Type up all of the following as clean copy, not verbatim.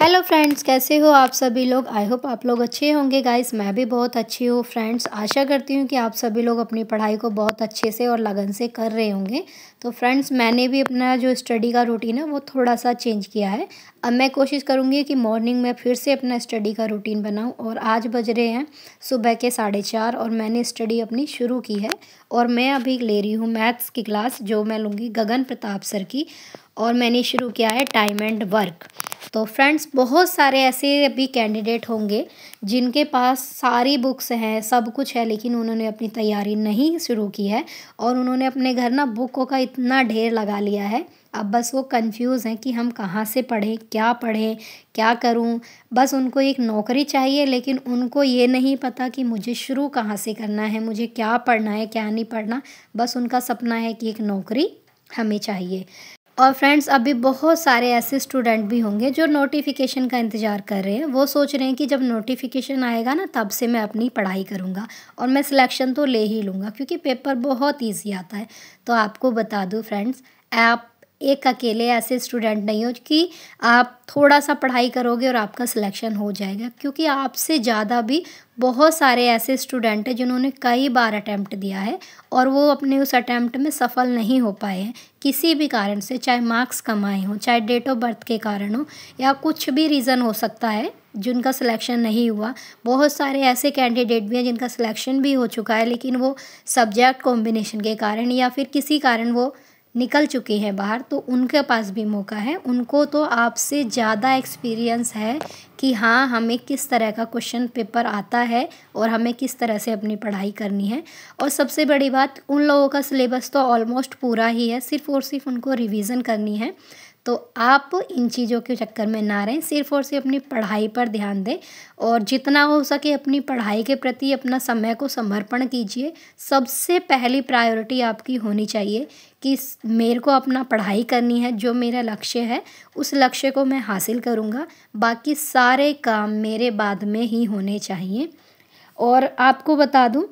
Hello friends, कैसे हो आप सभी लोग। आई होप आप लोग अच्छे होंगे। गाइस मैं भी बहुत अच्छी हूँ। फ्रेंड्स आशा करती हूँ कि आप सभी लोग अपनी पढ़ाई को बहुत अच्छे से और लगन से कर रहे होंगे। तो फ्रेंड्स मैंने भी अपना जो स्टडी का रूटीन है वो थोड़ा सा चेंज किया है। अब मैं कोशिश करूँगी कि मॉर्निंग में फिर से अपना स्टडी का रूटीन बनाऊँ। और आज बज रहे हैं सुबह के 4:30 और मैंने स्टडी अपनी शुरू की है। और मैं अभी ले रही हूँ मैथ्स की क्लास, जो मैं लूँगी गगन प्रताप सर की। और मैंने शुरू किया है टाइम एंड वर्क। तो फ्रेंड्स बहुत सारे ऐसे अभी कैंडिडेट होंगे जिनके पास सारी बुक्स हैं, सब कुछ है, लेकिन उन्होंने अपनी तैयारी नहीं शुरू की है। और उन्होंने अपने घर ना बुकों का इतना ढेर लगा लिया है। अब बस वो कंफ्यूज हैं कि हम कहाँ से पढ़ें, क्या करूं। बस उनको एक नौकरी चाहिए, लेकिन उनको ये नहीं पता कि मुझे शुरू कहाँ से करना है, मुझे क्या पढ़ना है क्या नहीं पढ़ना। बस उनका सपना है कि एक नौकरी हमें चाहिए। और फ्रेंड्स अभी बहुत सारे ऐसे स्टूडेंट भी होंगे जो नोटिफिकेशन का इंतज़ार कर रहे हैं। वो सोच रहे हैं कि जब नोटिफिकेशन आएगा ना तब से मैं अपनी पढ़ाई करूँगा और मैं सिलेक्शन तो ले ही लूँगा, क्योंकि पेपर बहुत ईजी आता है। तो आपको बता दूँ फ्रेंड्स, आप एक अकेले ऐसे स्टूडेंट नहीं हो कि आप थोड़ा सा पढ़ाई करोगे और आपका सिलेक्शन हो जाएगा, क्योंकि आपसे ज़्यादा भी बहुत सारे ऐसे स्टूडेंट हैं जिन्होंने कई बार अटैम्प्ट दिया है और वो अपने उस अटैम्प्ट में सफल नहीं हो पाए हैं किसी भी कारण से। चाहे मार्क्स कम आए हों, चाहे डेट ऑफ बर्थ के कारण हो, या कुछ भी रीज़न हो सकता है जिनका सिलेक्शन नहीं हुआ। बहुत सारे ऐसे कैंडिडेट भी हैं जिनका सिलेक्शन भी हो चुका है, लेकिन वो सब्जेक्ट कॉम्बिनेशन के कारण या फिर किसी कारण वो निकल चुके हैं बाहर। तो उनके पास भी मौका है। उनको तो आपसे ज़्यादा एक्सपीरियंस है कि हाँ हमें किस तरह का क्वेश्चन पेपर आता है और हमें किस तरह से अपनी पढ़ाई करनी है। और सबसे बड़ी बात, उन लोगों का सिलेबस तो ऑलमोस्ट पूरा ही है, सिर्फ और सिर्फ उनको रिवीजन करनी है। तो आप इन चीज़ों के चक्कर में ना रहें, सिर्फ और सिर्फ अपनी पढ़ाई पर ध्यान दें और जितना हो सके अपनी पढ़ाई के प्रति अपना समय को समर्पण कीजिए। सबसे पहली प्रायोरिटी आपकी होनी चाहिए कि मेरे को अपना पढ़ाई करनी है, जो मेरा लक्ष्य है उस लक्ष्य को मैं हासिल करूँगा, बाकी सारे काम मेरे बाद में ही होने चाहिए। और आपको बता दूँ,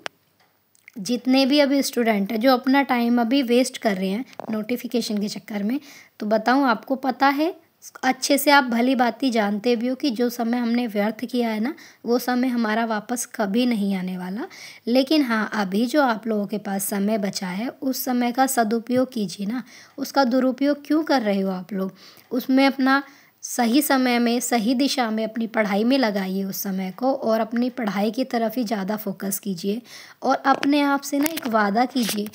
जितने भी अभी स्टूडेंट हैं जो अपना टाइम अभी वेस्ट कर रहे हैं नोटिफिकेशन के चक्कर में, तो बताऊं आपको पता है अच्छे से, आप भली भांति जानते भी हो कि जो समय हमने व्यर्थ किया है ना वो समय हमारा वापस कभी नहीं आने वाला। लेकिन हाँ, अभी जो आप लोगों के पास समय बचा है उस समय का सदुपयोग कीजिए ना। उसका दुरुपयोग क्यों कर रहे हो आप लोग। उसमें अपना सही समय में सही दिशा में अपनी पढ़ाई में लगाइए उस समय को, और अपनी पढ़ाई की तरफ ही ज़्यादा फोकस कीजिए। और अपने आप से ना एक वादा कीजिए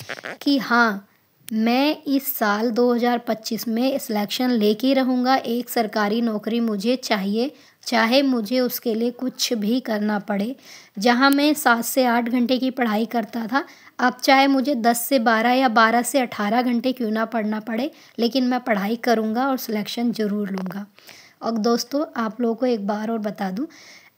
कि हाँ मैं इस साल 2025 में सिलेक्शन लेके ही रहूँगा, एक सरकारी नौकरी मुझे चाहिए, चाहे मुझे उसके लिए कुछ भी करना पड़े। जहाँ मैं 7 से 8 घंटे की पढ़ाई करता था, अब चाहे मुझे 10 से 12 या 12 से 18 घंटे क्यों ना पढ़ना पड़े, लेकिन मैं पढ़ाई करूँगा और सिलेक्शन ज़रूर लूँगा। और दोस्तों आप लोगों को एक बार और बता दूँ,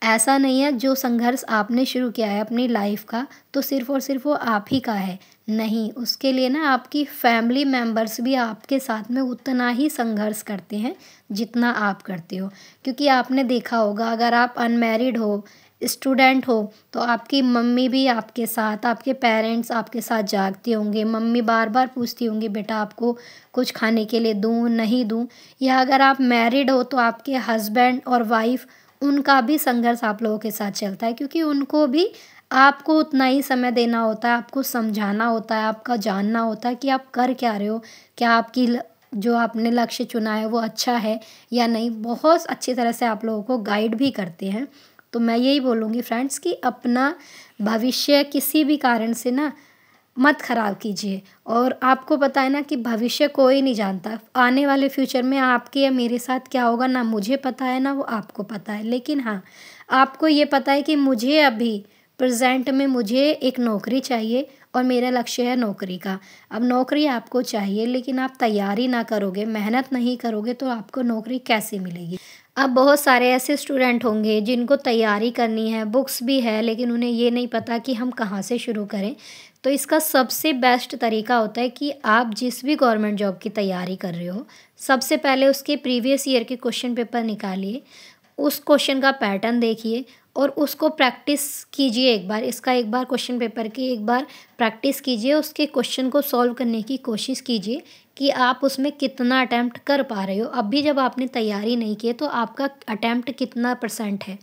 ऐसा नहीं है जो संघर्ष आपने शुरू किया है अपनी लाइफ का तो सिर्फ़ और सिर्फ वो आप ही का है। नहीं, उसके लिए ना आपकी फैमिली मेम्बर्स भी आपके साथ में उतना ही संघर्ष करते हैं जितना आप करते हो। क्योंकि आपने देखा होगा, अगर आप अनमैरिड हो, स्टूडेंट हो, तो आपकी मम्मी भी आपके साथ, आपके पेरेंट्स आपके साथ जागते होंगे। मम्मी बार बार पूछती होंगी बेटा आपको कुछ खाने के लिए दूँ नहीं दूँ। या अगर आप मैरिड हो तो आपके हस्बैंड और वाइफ, उनका भी संघर्ष आप लोगों के साथ चलता है, क्योंकि उनको भी आपको उतना ही समय देना होता है, आपको समझाना होता है, आपका जानना होता है कि आप कर क्या रहे हो, क्या आपकी जो आपने लक्ष्य चुना है वो अच्छा है या नहीं। बहुत अच्छी तरह से आप लोगों को गाइड भी करते हैं। तो मैं यही बोलूँगी फ्रेंड्स कि अपना भविष्य किसी भी कारण से ना मत ख़राब कीजिए। और आपको पता है ना कि भविष्य कोई नहीं जानता, आने वाले फ्यूचर में आपके या मेरे साथ क्या होगा ना मुझे पता है ना वो आपको पता है। लेकिन हाँ, आपको ये पता है कि मुझे अभी प्रेजेंट में मुझे एक नौकरी चाहिए और मेरा लक्ष्य है नौकरी का। अब नौकरी आपको चाहिए, लेकिन आप तैयारी ना करोगे, मेहनत नहीं करोगे तो आपको नौकरी कैसे मिलेगी। अब बहुत सारे ऐसे स्टूडेंट होंगे जिनको तैयारी करनी है, बुक्स भी है, लेकिन उन्हें ये नहीं पता कि हम कहाँ से शुरू करें। तो इसका सबसे बेस्ट तरीका होता है कि आप जिस भी गवर्नमेंट जॉब की तैयारी कर रहे हो, सबसे पहले उसके प्रीवियस ईयर के क्वेश्चन पेपर निकालिए, उस क्वेश्चन का पैटर्न देखिए और उसको प्रैक्टिस कीजिए। एक बार इसका एक बार क्वेश्चन पेपर की एक बार प्रैक्टिस कीजिए, उसके क्वेश्चन को सॉल्व करने की कोशिश कीजिए कि आप उसमें कितना अटेम्प्ट कर पा रहे हो। अभी जब आपने तैयारी नहीं की है तो आपका अटेम्प्ट कितना % है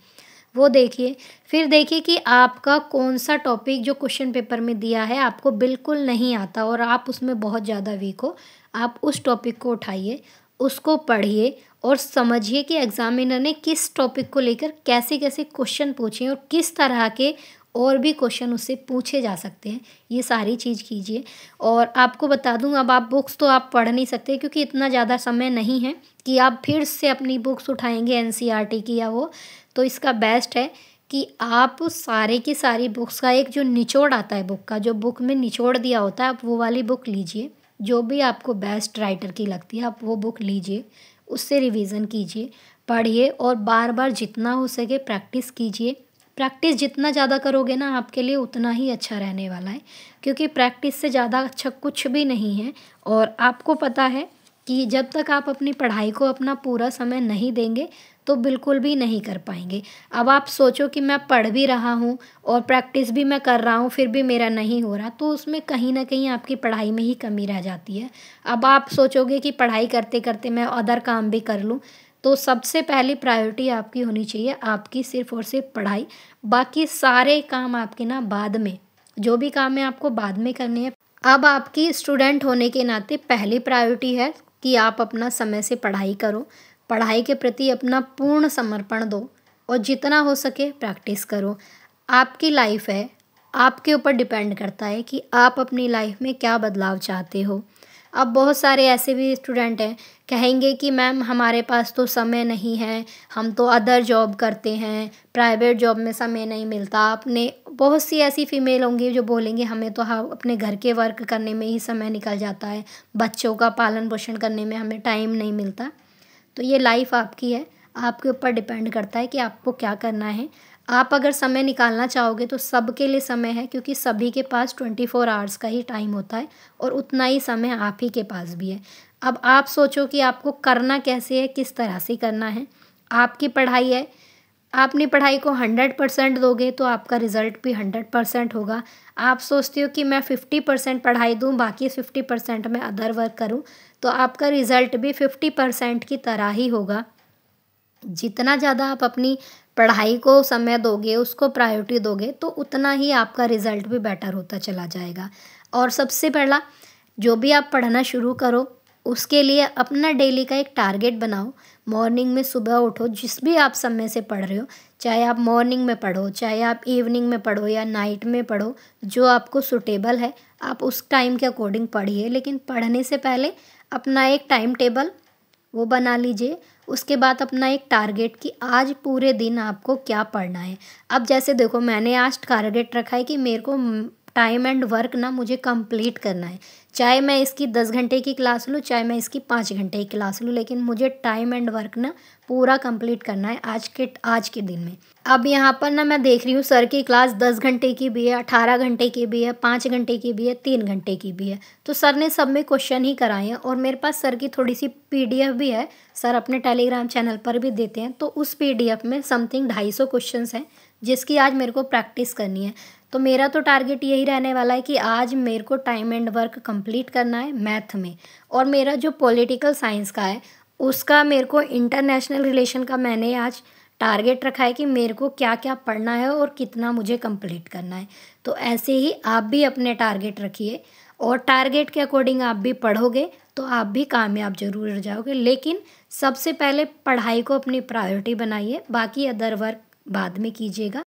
वो देखिए। फिर देखिए कि आपका कौन सा टॉपिक जो क्वेश्चन पेपर में दिया है आपको बिल्कुल नहीं आता और आप उसमें बहुत ज़्यादा वीक हो, आप उस टॉपिक को उठाइए, उसको पढ़िए और समझिए कि एग्जामिनर ने किस टॉपिक को लेकर कैसे कैसे क्वेश्चन पूछे और किस तरह के और भी क्वेश्चन उससे पूछे जा सकते हैं। ये सारी चीज़ कीजिए। और आपको बता दूं, अब आप बुक्स तो आप पढ़ नहीं सकते क्योंकि इतना ज़्यादा समय नहीं है कि आप फिर से अपनी बुक्स उठाएंगे एनसीईआरटी की या वो। तो इसका बेस्ट है कि आप सारे की सारी बुक्स का एक जो निचोड़ आता है बुक का, जो बुक में निचोड़ दिया होता है, आप वो वाली बुक लीजिए। जो भी आपको बेस्ट राइटर की लगती है आप वो बुक लीजिए, उससे रिवीजन कीजिए, पढ़िए और बार बार जितना हो सके प्रैक्टिस कीजिए। प्रैक्टिस जितना ज़्यादा करोगे ना आपके लिए उतना ही अच्छा रहने वाला है, क्योंकि प्रैक्टिस से ज़्यादा अच्छा कुछ भी नहीं है। और आपको पता है कि जब तक आप अपनी पढ़ाई को अपना पूरा समय नहीं देंगे तो बिल्कुल भी नहीं कर पाएंगे। अब आप सोचो कि मैं पढ़ भी रहा हूँ और प्रैक्टिस भी मैं कर रहा हूँ फिर भी मेरा नहीं हो रहा, तो उसमें कहीं ना कहीं आपकी पढ़ाई में ही कमी रह जाती है। अब आप सोचोगे कि पढ़ाई करते करते मैं अदर काम भी कर लूँ, तो सबसे पहली प्रायोरिटी आपकी होनी चाहिए आपकी सिर्फ और सिर्फ पढ़ाई। बाकी सारे काम आपके ना बाद में, जो भी काम है आपको बाद में करने हैं। अब आपकी स्टूडेंट होने के नाते पहली प्रायोरिटी है कि आप अपना समय से पढ़ाई करो, पढ़ाई के प्रति अपना पूर्ण समर्पण दो और जितना हो सके प्रैक्टिस करो। आपकी लाइफ है, आपके ऊपर डिपेंड करता है कि आप अपनी लाइफ में क्या बदलाव चाहते हो। अब बहुत सारे ऐसे भी स्टूडेंट हैं कहेंगे कि मैम हमारे पास तो समय नहीं है, हम तो अदर जॉब करते हैं, प्राइवेट जॉब में समय नहीं मिलता। आपने बहुत सी ऐसी फीमेल होंगी जो बोलेंगे हमें तो हाँ अपने घर के वर्क करने में ही समय निकल जाता है, बच्चों का पालन पोषण करने में हमें टाइम नहीं मिलता। तो ये लाइफ आपकी है, आपके ऊपर डिपेंड करता है कि आपको क्या करना है। आप अगर समय निकालना चाहोगे तो सबके लिए समय है, क्योंकि सभी के पास 24 आवर्स का ही टाइम होता है और उतना ही समय आप ही के पास भी है। अब आप सोचो कि आपको करना कैसे है, किस तरह से करना है। आपकी पढ़ाई है, आप अपनी पढ़ाई को 100% दोगे तो आपका रिज़ल्ट भी 100% होगा। आप सोचते हो कि मैं 50% पढ़ाई दूँ बाकी 50% मैं अदर वर्क करूँ, तो आपका रिज़ल्ट भी 50% की तरह ही होगा। जितना ज़्यादा आप अपनी पढ़ाई को समय दोगे, उसको प्रायोरिटी दोगे, तो उतना ही आपका रिज़ल्ट भी बेटर होता चला जाएगा। और सबसे पहला, जो भी आप पढ़ना शुरू करो उसके लिए अपना डेली का एक टारगेट बनाओ। मॉर्निंग में सुबह उठो, जिस भी आप समय से पढ़ रहे हो, चाहे आप मॉर्निंग में पढ़ो, चाहे आप इवनिंग में पढ़ो या नाइट में पढ़ो, जो आपको सूटेबल है आप उस टाइम के अकॉर्डिंग पढ़िए। लेकिन पढ़ने से पहले अपना एक टाइम टेबल वो बना लीजिए। उसके बाद अपना एक टारगेट कि आज पूरे दिन आपको क्या पढ़ना है। अब जैसे देखो, मैंने आज टारगेट रखा है कि मेरे को टाइम एंड वर्क ना मुझे कंप्लीट करना है। चाहे मैं इसकी 10 घंटे की क्लास लूँ, चाहे मैं इसकी 5 घंटे की क्लास लूँ, लेकिन मुझे टाइम एंड वर्क ना पूरा कंप्लीट करना है आज के दिन में। अब यहाँ पर ना मैं देख रही हूँ सर की क्लास 10 घंटे की भी है, 18 घंटे की भी है, 5 घंटे की भी है, 3 घंटे की भी है। तो सर ने सब में क्वेश्चन ही कराए हैं और मेरे पास सर की थोड़ी सी PDF भी है, सर अपने टेलीग्राम चैनल पर भी देते हैं। तो उस PDF में समथिंग 250 क्वेश्चन हैं जिसकी आज मेरे को प्रैक्टिस करनी है। तो मेरा तो टारगेट यही रहने वाला है कि आज मेरे को टाइम एंड वर्क कंप्लीट करना है मैथ में। और मेरा जो पॉलिटिकल साइंस का है उसका मेरे को इंटरनेशनल रिलेशन का मैंने आज टारगेट रखा है कि मेरे को क्या क्या पढ़ना है और कितना मुझे कंप्लीट करना है। तो ऐसे ही आप भी अपने टारगेट रखिए और टारगेट के अकॉर्डिंग आप भी पढ़ोगे तो आप भी कामयाब जरूर हो जाओगे। लेकिन सबसे पहले पढ़ाई को अपनी प्रायोरिटी बनाइए, बाकी अदर वर्क बाद में कीजिएगा।